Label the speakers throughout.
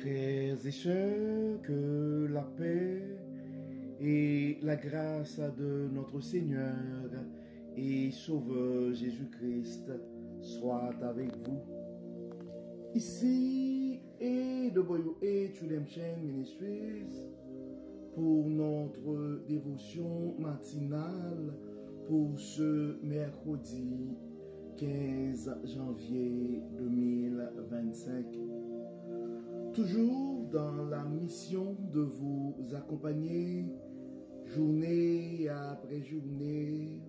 Speaker 1: Frères et sœurs, que la paix et la grâce de notre Seigneur et Sauveur Jésus-Christ soient avec vous. Ici AWH Redemption Ministries pour notre dévotion matinale pour ce mercredi 15 janvier 2025. Toujours dans la mission de vous accompagner journée après journée,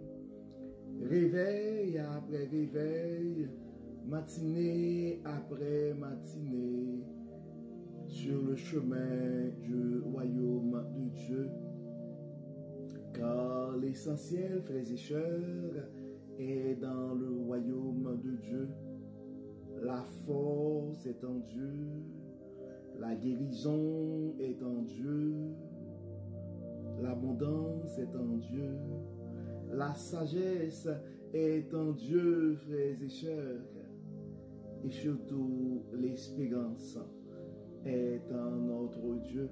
Speaker 1: réveil après réveil, matinée après matinée, sur le chemin du royaume de Dieu. Car l'essentiel, frères et sœurs, est dans le royaume de Dieu. La force est en Dieu. La guérison est en Dieu, l'abondance est en Dieu, la sagesse est en Dieu, frères et sœurs, et surtout l'espérance est en notre Dieu.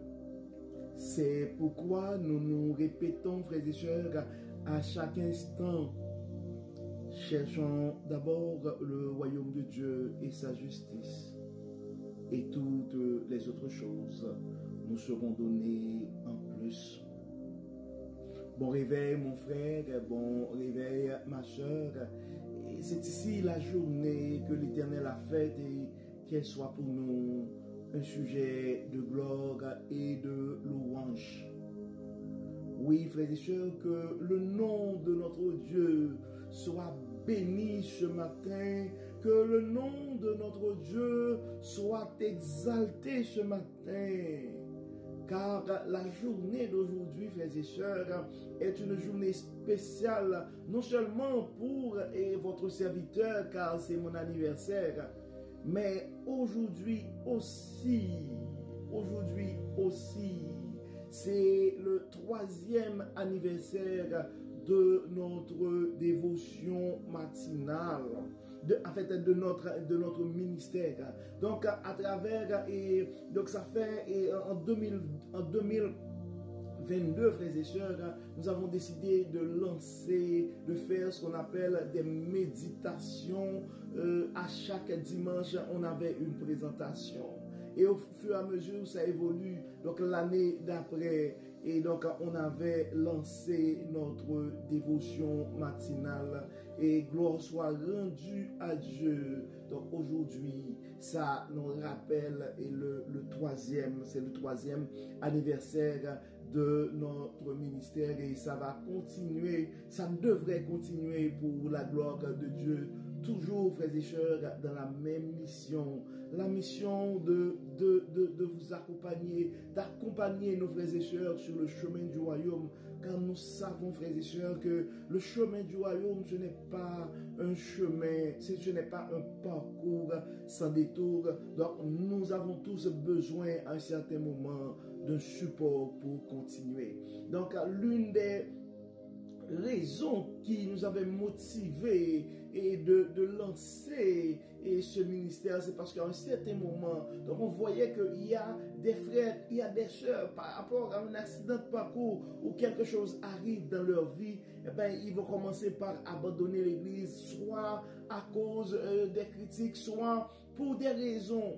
Speaker 1: C'est pourquoi nous nous répétons, frères et sœurs, à chaque instant, cherchons d'abord le royaume de Dieu et sa justice. Et toutes les autres choses nous seront données en plus. Bon réveil mon frère, bon réveil ma soeur. C'est ici la journée que l'Éternel a faite et qu'elle soit pour nous un sujet de gloire et de louange. Oui, frères et sœurs, que le nom de notre Dieu soit béni ce matin, que le nom de notre Dieu soit exalté ce matin. Car la journée d'aujourd'hui, frères et sœurs, est une journée spéciale, non seulement pour votre serviteur, car c'est mon anniversaire, mais aujourd'hui aussi, c'est le 3e anniversaire de notre dévotion matinale, de notre ministère. Donc à travers, et donc ça fait en 2022, frères et sœurs, nous avons décidé de lancer, de faire ce qu'on appelle des méditations. À chaque dimanche, on avait une présentation. Et au fur et à mesure, ça évolue. Donc l'année d'après, et donc on avait lancé notre dévotion matinale. Et gloire soit rendue à Dieu. Donc aujourd'hui, ça nous rappelle et c'est le 3e anniversaire de notre ministère. Et ça va continuer, ça devrait continuer pour la gloire de Dieu. Toujours, frères et sœurs, dans la même mission, la mission de vous accompagner, d'accompagner nos frères et sœurs sur le chemin du royaume, car nous savons, frères et sœurs, que le chemin du royaume, ce n'est pas un chemin, ce n'est pas un parcours sans détour. Donc, nous avons tous besoin, à un certain moment, d'un support pour continuer. Donc, l'une des raison qui nous avait motivé et de lancer ce ministère, c'est parce qu'à un certain moment, donc on voyait qu'il y a des frères, il y a des sœurs par rapport à un accident de parcours ou quelque chose arrive dans leur vie, eh bien, ils vont commencer par abandonner l'église, soit à cause des critiques, soit pour des raisons.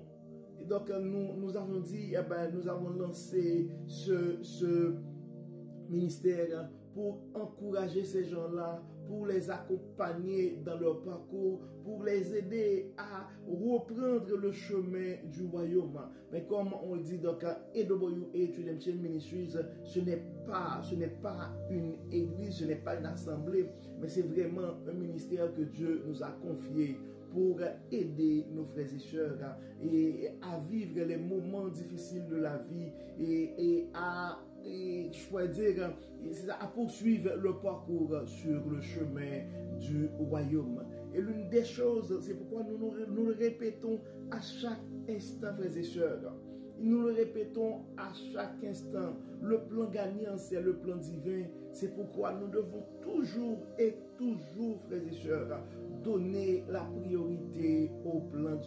Speaker 1: Et donc nous avons dit, eh bien, nous avons lancé ce ministère pour encourager ces gens-là, pour les accompagner dans leur parcours, pour les aider à reprendre le chemin du royaume. Mais comme on le dit donc à AWH Redemption Ministries, ce n'est pas une église, ce n'est pas une assemblée, mais c'est vraiment un ministère que Dieu nous a confié pour aider nos frères et sœurs à vivre les moments difficiles de la vie et je pourrais dire, à poursuivre le parcours sur le chemin du royaume. Et l'une des choses, c'est pourquoi nous le répétons à chaque instant, frères et sœurs. Nous le répétons à chaque instant. Le plan gagnant, c'est le plan divin. C'est pourquoi nous devons toujours, frères et sœurs, donner la priorité au plan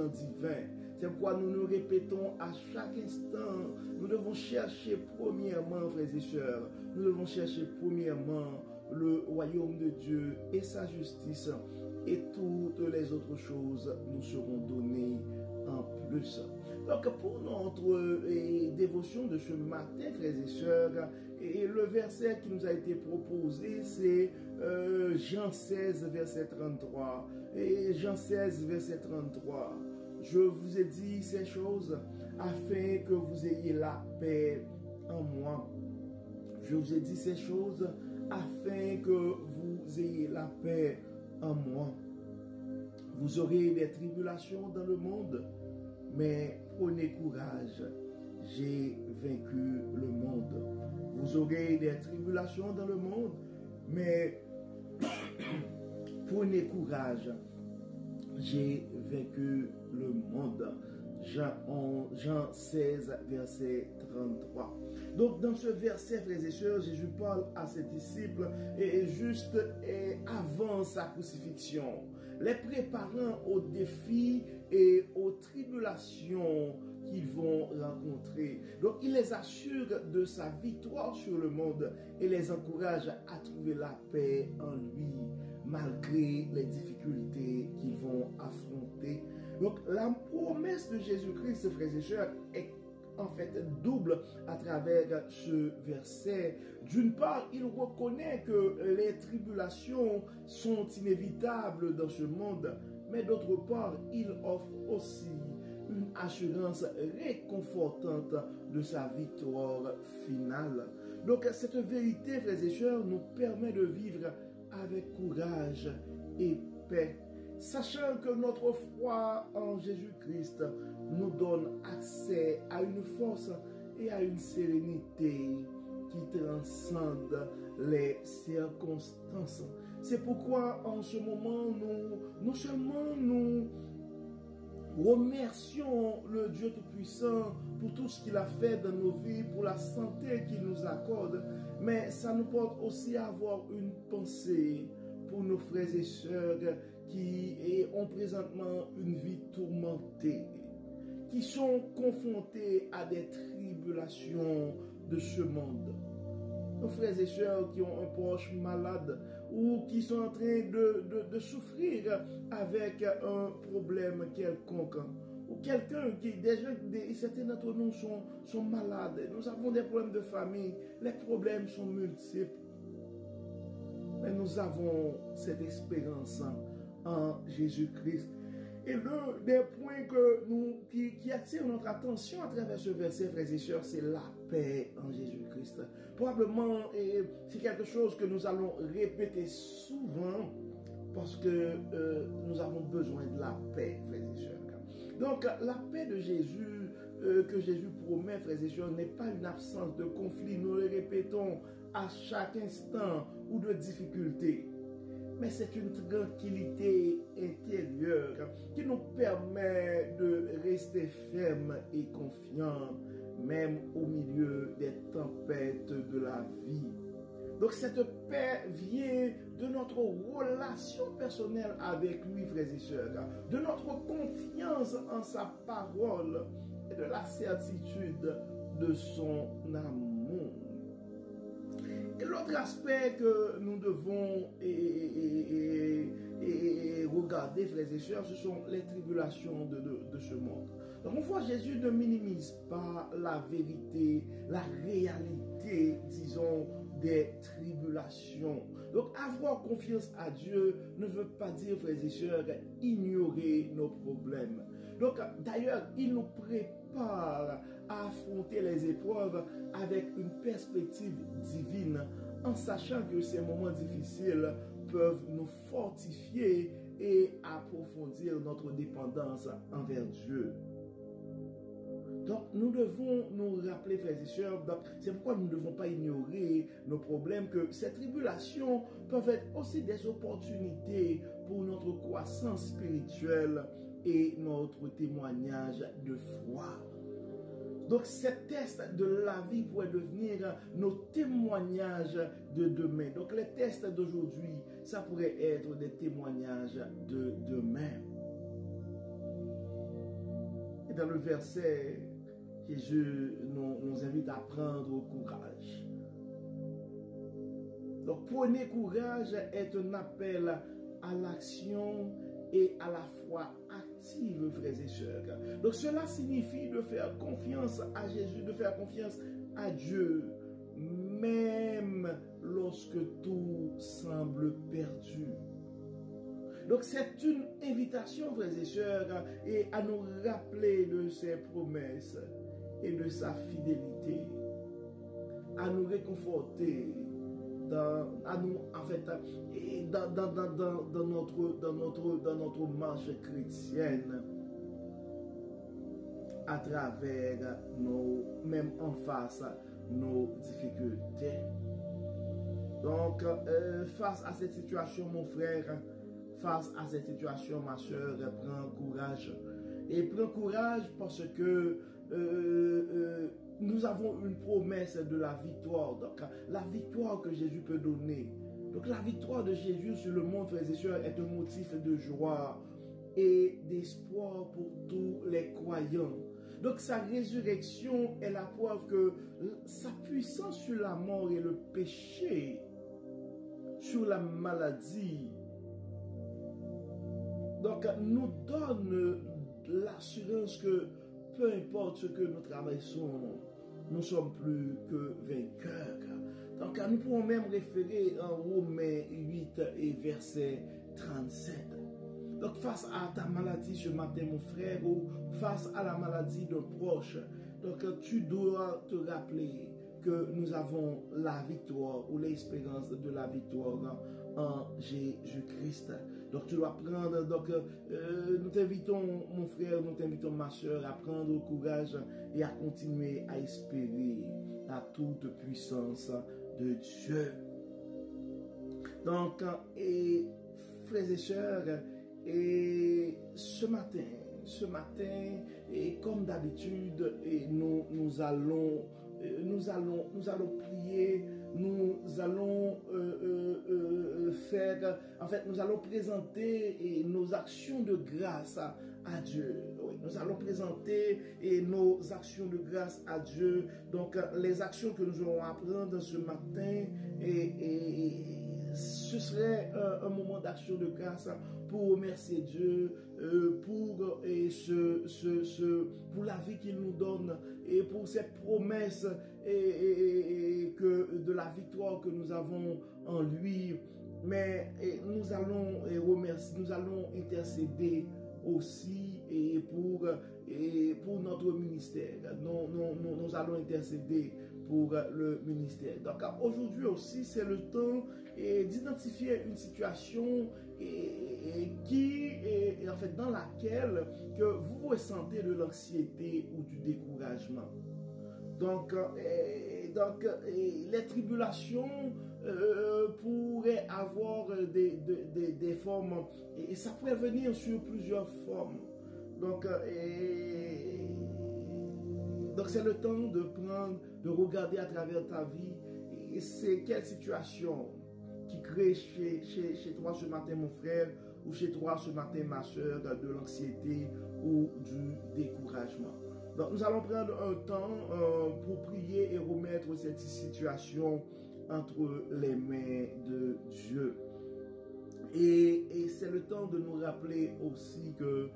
Speaker 1: divin. C'est pourquoi nous nous répétons à chaque instant, nous devons chercher premièrement, frères et sœurs, nous devons chercher premièrement le royaume de Dieu et sa justice, et toutes les autres choses nous seront données en plus. Donc pour notre dévotion de ce matin, frères et sœurs, et le verset qui nous a été proposé, c'est Jean 16, verset 33. Et Jean 16, verset 33. Je vous ai dit ces choses afin que vous ayez la paix en moi. Je vous ai dit ces choses afin que vous ayez la paix en moi. Vous aurez des tribulations dans le monde, mais prenez courage, j'ai vaincu le monde. Vous aurez des tribulations dans le monde, mais prenez courage, j'ai vaincu le monde. Jean 16, verset 33. Donc, dans ce verset, frères et sœurs, Jésus parle à ses disciples et juste avant sa crucifixion, les préparant aux défis et aux tribulations qu'ils vont rencontrer. Donc, il les assure de sa victoire sur le monde et les encourage à trouver la paix en lui, malgré les difficultés qu'ils vont affronter. Donc, la promesse de Jésus-Christ, frères et sœurs, est en fait double à travers ce verset. D'une part, il reconnaît que les tribulations sont inévitables dans ce monde, mais d'autre part, il offre aussi une assurance réconfortante de sa victoire finale. Donc, cette vérité, frères et sœurs, nous permet de vivre avec courage et paix, sachant que notre foi en Jésus-Christ nous donne accès à une force et à une sérénité qui transcendent les circonstances. C'est pourquoi en ce moment, non seulement nous remercions le Dieu Tout-Puissant pour tout ce qu'il a fait dans nos vies, pour la santé qu'il nous accorde, mais ça nous porte aussi à avoir une pensée pour nos frères et sœurs qui ont présentement une vie tourmentée, qui sont confrontés à des tribulations de ce monde. Nos frères et sœurs qui ont un proche malade ou qui sont en train de souffrir avec un problème quelconque, ou quelqu'un qui, déjà, certains d'entre nous sont malades, nous avons des problèmes de famille, les problèmes sont multiples. Mais nous avons cette espérance en Jésus-Christ. Et l'un des points qui attire notre attention à travers ce verset, frères et sœurs, c'est la paix en Jésus-Christ. Probablement, c'est quelque chose que nous allons répéter souvent parce que nous avons besoin de la paix, frères et sœurs. Donc, la paix de Jésus, que Jésus promet, frères et sœurs, n'est pas une absence de conflit. Nous le répétons à chaque instant ou de difficulté. Mais c'est une tranquillité intérieure qui nous permet de rester fermes et confiants, même au milieu des tempêtes de la vie. Donc cette paix vient de notre relation personnelle avec lui, frères et sœurs, de notre confiance en sa parole et de la certitude de son amour. Et l'autre aspect que nous devons regarder, frères et sœurs, ce sont les tribulations de ce monde. Donc, on voit Jésus ne minimise pas la vérité, la réalité, disons, des tribulations. Donc, avoir confiance à Dieu ne veut pas dire, frères et sœurs, ignorer nos problèmes. Donc, d'ailleurs, il nous prépare à affronter les épreuves avec une perspective divine, en sachant que ces moments difficiles peuvent nous fortifier et approfondir notre dépendance envers Dieu. Donc, nous devons nous rappeler, frères et sœurs, c'est pourquoi nous ne devons pas ignorer nos problèmes, que ces tribulations peuvent être aussi des opportunités pour notre croissance spirituelle et notre témoignage de foi. Donc, ces tests de la vie pourraient devenir nos témoignages de demain. Donc, les tests d'aujourd'hui, ça pourrait être des témoignages de demain. dans le verset, Jésus nous invite à prendre courage. Donc, prenez courage est un appel à l'action et à la foi active, frères et sœurs. Donc, cela signifie de faire confiance à Jésus, de faire confiance à Dieu, même lorsque tout semble perdu. Donc, c'est une invitation, frères et sœurs, et à nous rappeler de ses promesses et de sa fidélité, à nous réconforter dans notre marche chrétienne, à travers même en face nos difficultés. Donc, face à cette situation, mon frère, face à cette situation, ma soeur, prends courage. Et prends courage parce que nous avons une promesse de la victoire. Donc, la victoire que Jésus peut donner. Donc, la victoire de Jésus sur le monde, frères et sœurs, est un motif de joie et d'espoir pour tous les croyants. Donc, sa résurrection est la preuve que sa puissance sur la mort et le péché, sur la maladie, donc, nous donne l'assurance que peu importe ce que nous traversons, nous sommes plus que vainqueurs. Donc, nous pouvons même référer en Romains 8 et verset 37. Donc, face à ta maladie ce matin, mon frère, ou face à la maladie d'un proche, donc tu dois te rappeler que nous avons la victoire ou l'espérance de la victoire en Jésus-Christ. Donc tu dois prendre, donc nous t'invitons mon frère, nous t'invitons ma soeur à prendre courage et à continuer à espérer la toute puissance de Dieu. Donc, et frères et sœurs, et ce matin, et comme d'habitude, nous allons prier, nous allons faire, en fait, nous allons présenter nos actions de grâce à Dieu. Oui, nous allons présenter nos actions de grâce à Dieu. Donc, les actions que nous allons apprendre ce matin, ce serait un moment d'action de grâce pour remercier Dieu pour la vie qu'il nous donne et pour cette promesse de la victoire que nous avons en lui. Mais nous allons remercier, nous allons intercéder aussi pour notre ministère. Nous allons intercéder pour le ministère. Donc aujourd'hui aussi, c'est le temps d'identifier une situation en fait, dans laquelle que vous ressentez de l'anxiété ou du découragement. Donc, les tribulations pourraient avoir des formes, et ça pourrait venir sur plusieurs formes. Donc c'est le temps de regarder à travers ta vie, et c'est quelle situation qui crée chez toi ce matin, mon frère, ou chez toi ce matin, ma soeur, de l'anxiété ou du découragement. Donc, nous allons prendre un temps pour prier et remettre cette situation entre les mains de Dieu. Et c'est le temps de nous rappeler aussi que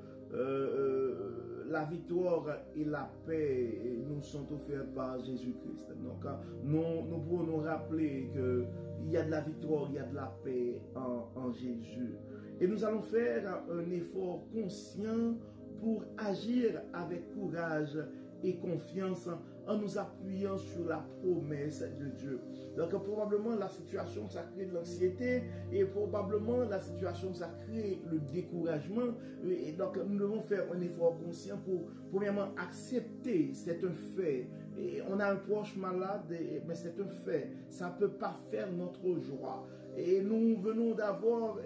Speaker 1: la victoire et la paix nous sont offertes par Jésus-Christ. Donc, nous pouvons nous rappeler qu'il y a de la victoire, il y a de la paix en Jésus. Et nous allons faire un effort conscient pour agir avec courage et confiance en nous appuyant sur la promesse de Dieu. Donc probablement la situation ça crée de l'anxiété et probablement la situation ça crée le découragement, et donc nous devons faire un effort conscient pour premièrement accepter, c'est un fait. Et on a un proche malade, mais c'est un fait, ça ne peut pas faire notre joie. Et nous venons d'avoir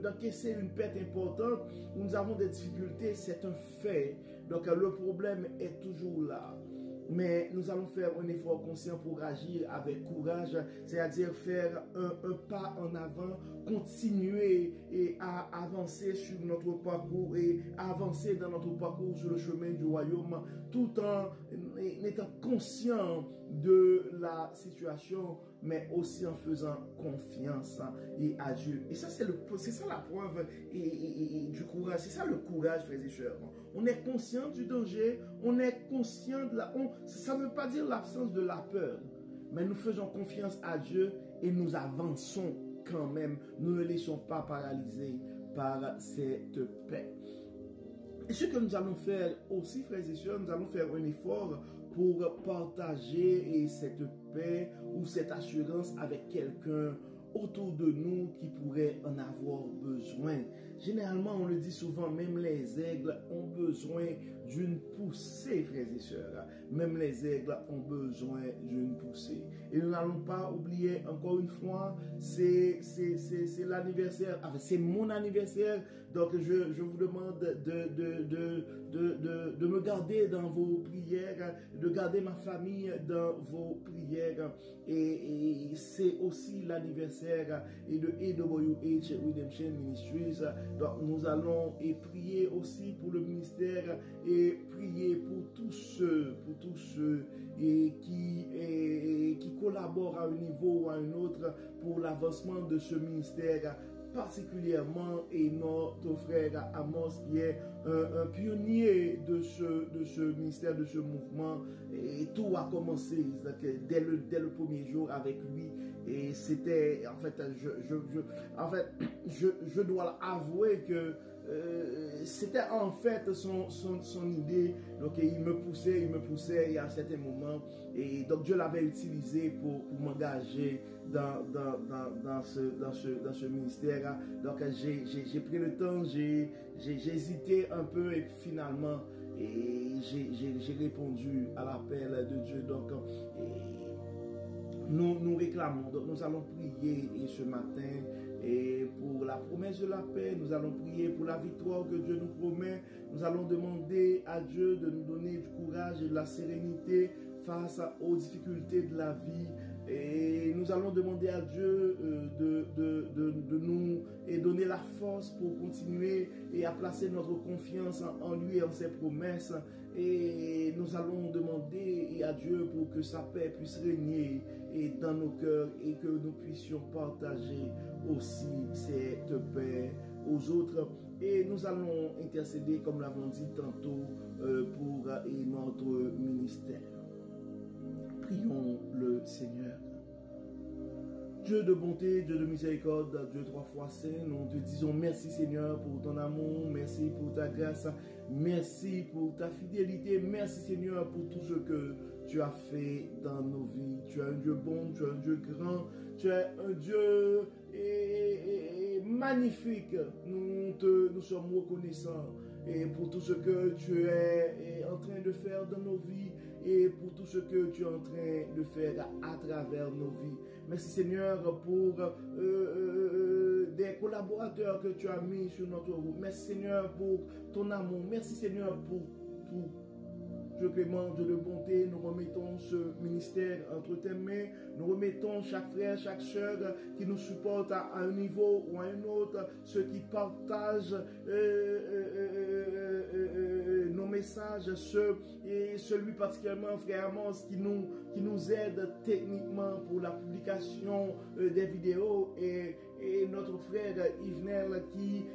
Speaker 1: d'encaisser une perte importante, nous avons des difficultés, c'est un fait. Donc le problème est toujours là. mais nous allons faire un effort conscient pour agir avec courage, c'est-à-dire faire un pas en avant, continuer et à avancer sur notre parcours et avancer dans notre parcours sur le chemin du royaume, tout en étant conscient de la situation, mais aussi en faisant confiance et à Dieu. Et ça, c'est ça la preuve du courage. C'est ça le courage, frères et sœurs. On est conscient du danger, on est conscient de ça ne veut pas dire l'absence de la peur, mais nous faisons confiance à Dieu et nous avançons quand même. Nous ne laissons pas paralyser par cette paix. Et ce que nous allons faire aussi, frères et sœurs, nous allons faire un effort pour partager cette paix ou cette assurance avec quelqu'un autour de nous qui pourrait en avoir besoin. Généralement, on le dit souvent, même les aigles ont besoin d'une poussée, frères et sœurs. Même les aigles ont besoin d'une poussée. Et nous n'allons pas oublier, encore une fois, c'est l'anniversaire, enfin, c'est mon anniversaire. Donc, je vous demande de me garder dans vos prières, de garder ma famille dans vos prières. Et c'est aussi l'anniversaire et de AWH Redemption Ministries. Donc nous allons prier aussi pour le ministère et prier pour tous ceux qui collaborent à un niveau ou à un autre pour l'avancement de ce ministère, particulièrement et notre frère Amos qui est un pionnier de ce ministère, de ce mouvement, et tout a commencé dès le premier jour avec lui. Et c'était, en fait, je dois avouer que c'était en fait son idée. Donc il me poussait et à certains moments, et donc Dieu l'avait utilisé pour m'engager dans ce ministère. Donc j'ai pris le temps, j'ai hésité un peu et finalement j'ai répondu à l'appel de Dieu. Donc nous réclamons, donc nous allons prier ce matin et pour la promesse de la paix, nous allons prier pour la victoire que Dieu nous promet. Nous allons demander à Dieu de nous donner du courage et de la sérénité face aux difficultés de la vie. Et nous allons demander à Dieu de nous et donner la force pour continuer et à placer notre confiance en lui et en ses promesses. Et nous allons demander à Dieu pour que sa paix puisse régner et dans nos cœurs et que nous puissions partager aussi cette paix aux autres. Et nous allons intercéder, comme nous l'avons dit tantôt, pour notre ministère. Prions le Seigneur. Dieu de bonté, Dieu de miséricorde, Dieu trois fois saint, nous te disons merci Seigneur pour ton amour, merci pour ta grâce, merci pour ta fidélité, merci Seigneur pour tout ce que tu as fait dans nos vies. Tu es un Dieu bon, tu es un Dieu grand, tu es un Dieu magnifique. Nous sommes reconnaissants et pour tout ce que tu es en train de faire dans nos vies et pour tout ce que tu es en train de faire à travers nos vies. Merci Seigneur pour des collaborateurs que tu as mis sur notre route. Merci Seigneur pour ton amour. Merci Seigneur pour tout. Dieu clément, Dieu de bonté, nous remettons ce ministère entre tes mains. Nous remettons chaque frère, chaque sœur qui nous supporte à un niveau ou à un autre, ceux qui partagent nos messages, celui particulièrement, frère Amos, qui nous aide techniquement pour la publication des vidéos, et notre frère Yvenel qui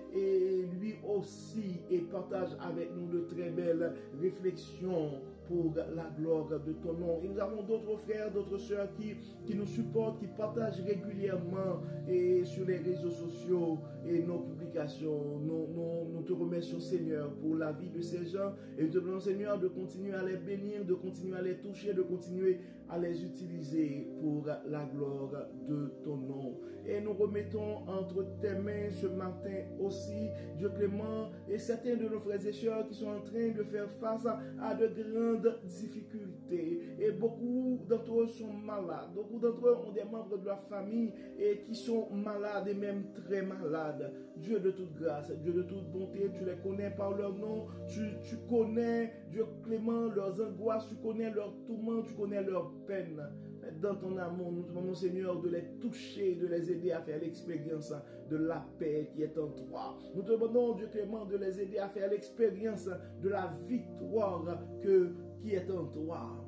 Speaker 1: lui aussi partage avec nous de très belles réflexions pour la gloire de ton nom. Et nous avons d'autres frères, d'autres sœurs qui nous supportent, qui partagent régulièrement et sur les réseaux sociaux et nos publications. Nous te remercions Seigneur pour la vie de ces gens et nous te demandons Seigneur de continuer à les bénir, de continuer à les toucher, de continuer à les utiliser pour la gloire de ton nom. Et nous remettons entre tes mains ce matin aussi, Dieu clément, et certains de nos frères et sœurs qui sont en train de faire face à de grandes grandes difficultés. Et beaucoup d'entre eux sont malades. Beaucoup d'entre eux ont des membres de leur famille et qui sont malades et même très malades. Dieu de toute grâce, Dieu de toute bonté, tu les connais par leur nom. Tu connais, Dieu clément, leurs angoisses, tu connais leurs tourments, tu connais leurs peines. Dans ton amour, nous te demandons, Seigneur, de les toucher, de les aider à faire l'expérience de la paix qui est en toi. Nous te demandons, Dieu clément, de les aider à faire l'expérience de la victoire qui est en toi.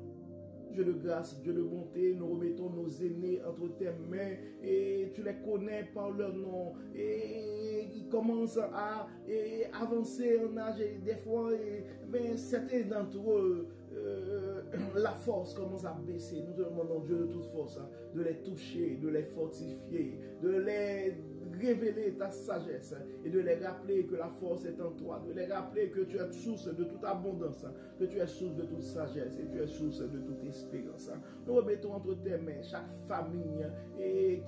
Speaker 1: Dieu de grâce, Dieu de bonté, nous remettons nos aînés entre tes mains et tu les connais par leur nom et ils commencent à avancer en âge et des fois, certains d'entre eux, la force commence à baisser. Nous te demandons, Dieu de toute force, de les toucher, de les fortifier, de les révéler ta sagesse et de les rappeler que la force est en toi, de les rappeler que tu es source de toute abondance, que tu es source de toute sagesse et tu es source de toute espérance. Nous remettons entre tes mains chaque famille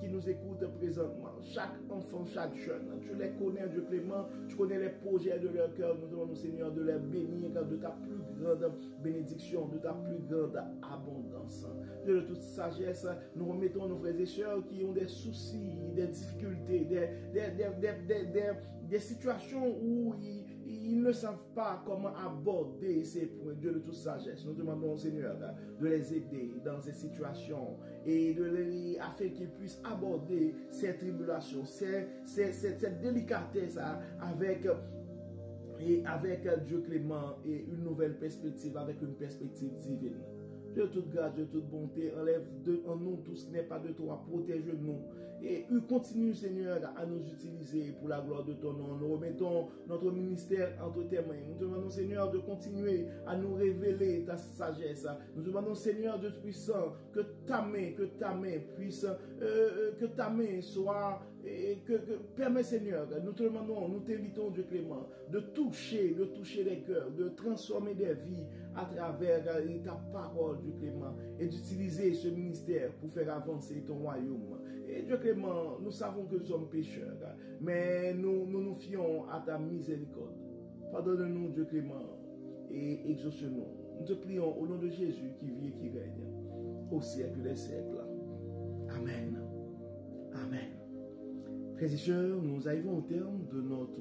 Speaker 1: qui nous écoute présentement, chaque enfant, chaque jeune. Tu les connais, Dieu clément, tu connais les projets de leur cœur. Nous demandons, Seigneur, de les bénir de ta plus grande bénédiction, de ta plus grande abondance. Dieu de toute sagesse, nous remettons nos frères et sœurs qui ont des soucis, des difficultés, des situations où ils ne savent pas comment aborder ces points. Dieu de toute sagesse, nous demandons, Seigneur, de les aider dans ces situations et afin qu'ils puissent aborder ces tribulations, cette délicatesse avec Dieu clément et une nouvelle perspective, avec une perspective divine. Dieu de toute grâce, Dieu de toute bonté, enlève en nous tout ce qui n'est pas de toi, protège-nous et continue, Seigneur, à nous utiliser pour la gloire de ton nom. Nous remettons notre ministère entre tes mains. Nous te demandons, Seigneur, de continuer à nous révéler ta sagesse. Nous te demandons, Seigneur Dieu puissant, que ta main puisse, que ta main soit, permets, Seigneur, nous te demandons, nous t'invitons, Dieu clément, de toucher les cœurs, de transformer des vies à travers ta parole, Dieu clément, et d'utiliser ce ministère pour faire avancer ton royaume. Et Dieu clément, nous savons que nous sommes pécheurs, mais nous fions à ta miséricorde. Pardonne-nous, Dieu clément, et exauce-nous. Nous te prions au nom de Jésus qui vit et qui règne au siècle des siècles. Amen. Amen. Frères et sœurs, nous arrivons au terme de notre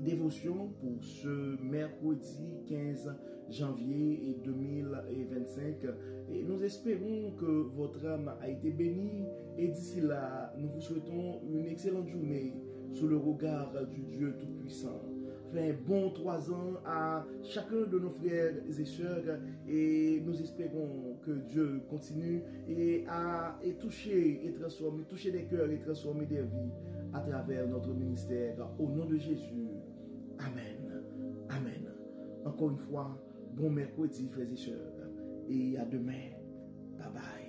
Speaker 1: dévotion pour ce mercredi 15 janvier 2025 et nous espérons que votre âme a été bénie et d'ici là nous vous souhaitons une excellente journée sous le regard du Dieu Tout-Puissant. Un bon 3 ans à chacun de nos frères et sœurs et nous espérons que Dieu continue à toucher et transformer, toucher des cœurs et transformer des vies à travers notre ministère. Au nom de Jésus. Amen. Amen. Encore une fois, bon mercredi frères et sœurs et à demain. Bye bye.